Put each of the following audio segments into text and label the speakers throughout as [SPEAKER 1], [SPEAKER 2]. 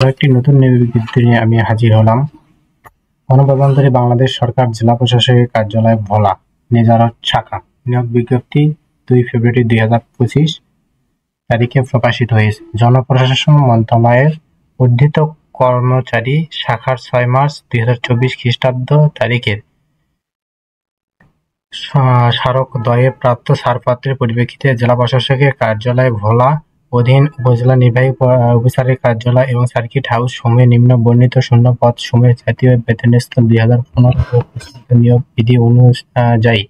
[SPEAKER 1] একটি নতুন নিয়োগ বিজ্ঞপ্তি নিয়ে আমি হাজির হলাম। গণপ্রজাতন্ত্রী বাংলাদেশ সরকার জেলা প্রশাসকের কার্যালয় ভোলা নেজারহাট শাখা। নিয়োগ বিজ্ঞপ্তি 2 ফেব্রুয়ারি 2025 তারিখে প্রকাশিত হয়েছে। জনপ্রশাসন মন্ত্রণালয়ের অধীত কর্মচারী শাখার 6 মার্চ 2024 খ্রিস্টাব্দ তারিখের স্মারক দ্বয়ে প্রাপ্ত ছাড়পত্রের পরিপ্রেক্ষিতে জেলা প্রশাসকের কার্যালয় ভোলা অধীন উপজেলা নির্বাহী অফিসারের কার্যালয় এবং সার্কিট হাউস সমূহে নিম্ন বর্ণিত শূন্য পদ সমূহে জাতীয় বেতন স্কেল 2015 নিয়োগ বিধি অনুযায়ী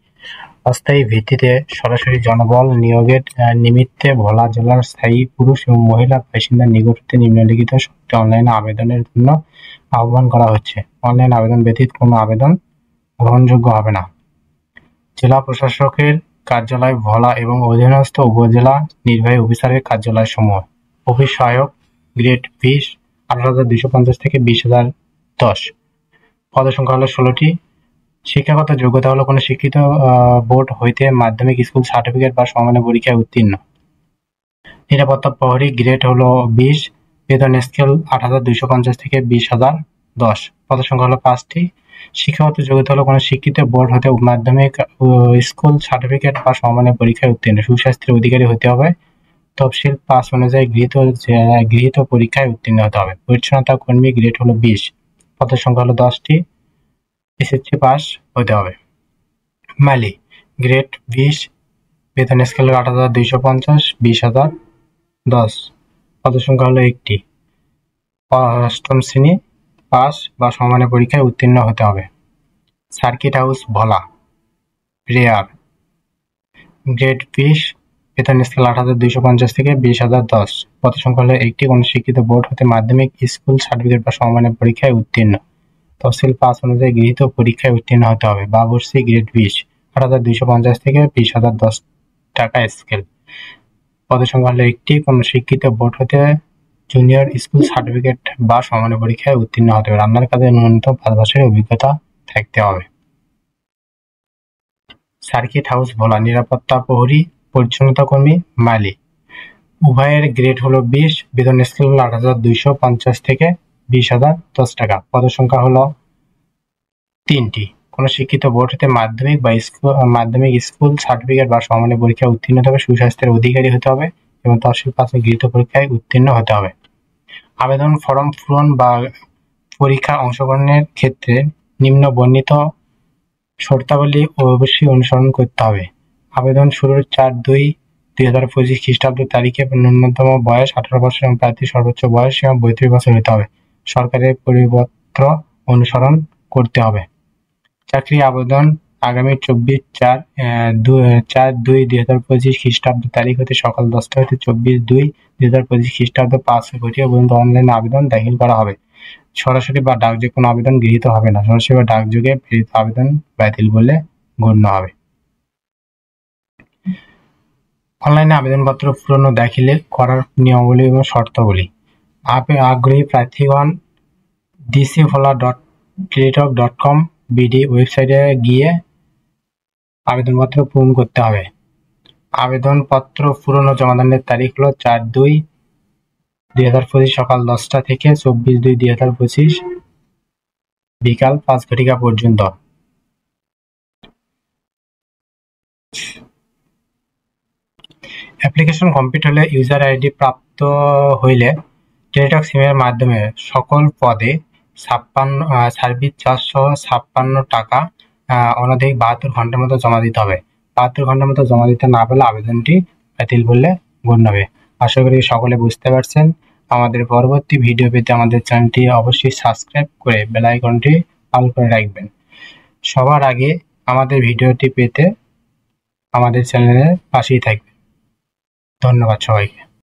[SPEAKER 1] অস্থায়ী ভিত্তিতে সরাসরি জনবল নিয়োগের নিমিত্তে ভোলা জেলার স্থায়ী পুরুষ এবং মহিলা বাসিন্দার নিকট হতে নিম্নলিখিত শর্তে অনলাইনে আবেদনের জন্য আহ্বান করা হচ্ছে। অনলাইন আবেদন ব্যতীত কোনো আবেদন গ্রহণযোগ্য হবে না। জেলা প্রশাসকের কার্যালয় ভোলা এবং অধীনস্থ উপজেলা নির্বাহী অফিসারের কার্যালয় সমূহ। অফিস সহায়ক গ্রেড 20 18,250 থেকে 20,010। পদসংখ্যা হলো 16টি। শিক্ষাগত যোগ্যতা হলো কোনো শিক্ষিত বোর্ড হইতে মাধ্যমিক স্কুল সার্টিফিকেট বা সমমানের পরীক্ষায় উত্তীর্ণ। নিরাপত্তা প্রহরী গ্রেড হলো 20, বেতন স্কেল 8,250 থেকে 20,010। পদসংখ্যা হলো 5টি। শিক্ষাগত যোগ্যতা হলো কোনো শিক্ষিত বোর্ড হতে মাধ্যমিক স্কুল সার্টিফিকেট বা সমমানের পরীক্ষায় উত্তীর্ণ। সুস্বাস্থ্যের অধিকারী হতে হবে। তফসিল 5 অনুযায়ী গৃহীত পরীক্ষায় উত্তীর্ণ হতে হবে। পরিচ্ছন্নতা কর্মী গ্রেড হলো 20, পদসংখ্যা হলো 10টি। এসএসসি পাস হতে হবে। মালি গ্রেড 20, বেতন স্কেল 8,250 20,010। পদসংখ্যা হলো 1টি। অষ্টম শ্রেণী পাস বা সমমানের পরীক্ষায় উত্তীর্ণ হতে হবে। সার্কিট হাউস ভোলা রেয়ার গ্রেড 20, বেতন স্কেল 8,250 থেকে 20,010। পদসংখ্যা হলো 1টি। কোনো শিক্ষিত বোর্ড হতে মাধ্যমিক স্কুল সার্টিফিকেট বা সমমানের পরীক্ষায় উত্তীর্ণ। তফসিল 5 অনুযায়ী গৃহীত পরীক্ষায় উত্তীর্ণ হতে হবে। বাবুর্চি গ্রেড 20, 8,250 থেকে 20,010 টাকা স্কেল। পদসংখ্যা হলো 1টি। কোনো শিক্ষিত বোর্ড হতে জুনিয়র স্কুল সার্টিফিকেট বা সমমানের পরীক্ষায় উত্তীর্ণ হতে হবে। রান্নার কাজে ন্যূনতম 5 বছরের অভিজ্ঞতা থাকতে হবে। সার্কিট হাউস ভোলা নিরাপত্তা প্রহরী পরিচ্ছন্নতা কর্মী মালি উভয়ের গ্রেড হলো 20, বেতন স্কেল 8,250 থেকে 20,010 টাকা। পদসংখ্যা হলো 3টি। কোনো শিক্ষিত বোর্ড হতে মাধ্যমিক স্কুল সার্টিফিকেট বা সমমানের পরীক্ষায় উত্তীর্ণ হতে হবে। সুস্বাস্থ্যের অধিকারী হতে হবে এবং তফসিল 5 গৃহীত পরীক্ষায় উত্তীর্ণ হতে হবে। আবেদন ফর্ম পূরণ বা পরীক্ষা অংশগ্রহণের ক্ষেত্রে নিম্ন বর্ণিত শর্তাবলী অবশ্যই অনুসরণ করতে হবে। আবেদন শুরুর 4/2/2025 খ্রিস্টাব্দ তারিখে ন্যূনতম বয়স 18 বছর এবং প্রার্থীর সর্বোচ্চ বয়স সীমা 32 বছর হতে হবে। সরকারের পরিপত্র অনুসরণ করতে হবে। চাকরি আবেদন আগামী 4/2/2025 খ্রিস্টাব্দ তারিখ হতে সকাল 10টা হতে 24/2/2025 খ্রিস্টাব্দ 5 ঘটিকা পর্যন্ত অনলাইন আবেদন দাখিল করা হবে। সরাসরি বা ডাকযোগে কোনো আবেদন গৃহীত হবে না। সরাসরি বা ডাকযোগে প্রেরিত আবেদন বাতিল বলে গণ্য হবে। অনলাইনে আবেদনপত্র পূরণ ও দাখিল করার নিয়মাবলী এবং শর্তাবলী। আগ্রহী প্রার্থীগণ dcvola.teletalk.com বিডি ওয়েবসাইটে গিয়ে আবেদনপত্র পূরণ করতে হবে। আবেদনপত্র পূরণ ও জমাদানের তারিখ হলো 4/2/2025 সকাল 10টা থেকে 24/2/2025 বিকাল 5 ঘটিকা পর্যন্ত। অ্যাপ্লিকেশন কমপ্লিট হলে ইউজার আইডি প্রাপ্ত হইলে টেলিটক সিমের মাধ্যমে সকল পদে 56 সার্ভিস চার্জ সহ 56 টাকা অনধিক 72 ঘন্টার মতো জমা দিতে হবে। 72 ঘন্টার মতো জমা দিতে না পারলে আবেদনটি বাতিল বলে গণ্য হবে। আশা করি সকলে বুঝতে পারছেন। আমাদের পরবর্তী ভিডিও পেতে আমাদের চ্যানেলটি অবশ্যই সাবস্ক্রাইব করে বেল আইকনটি অল করে রাখবেন। সবার আগে আমাদের ভিডিওটি পেতে আমাদের চ্যানেলের পাশেই থাকবেন। ধন্যবাদ সবাইকে।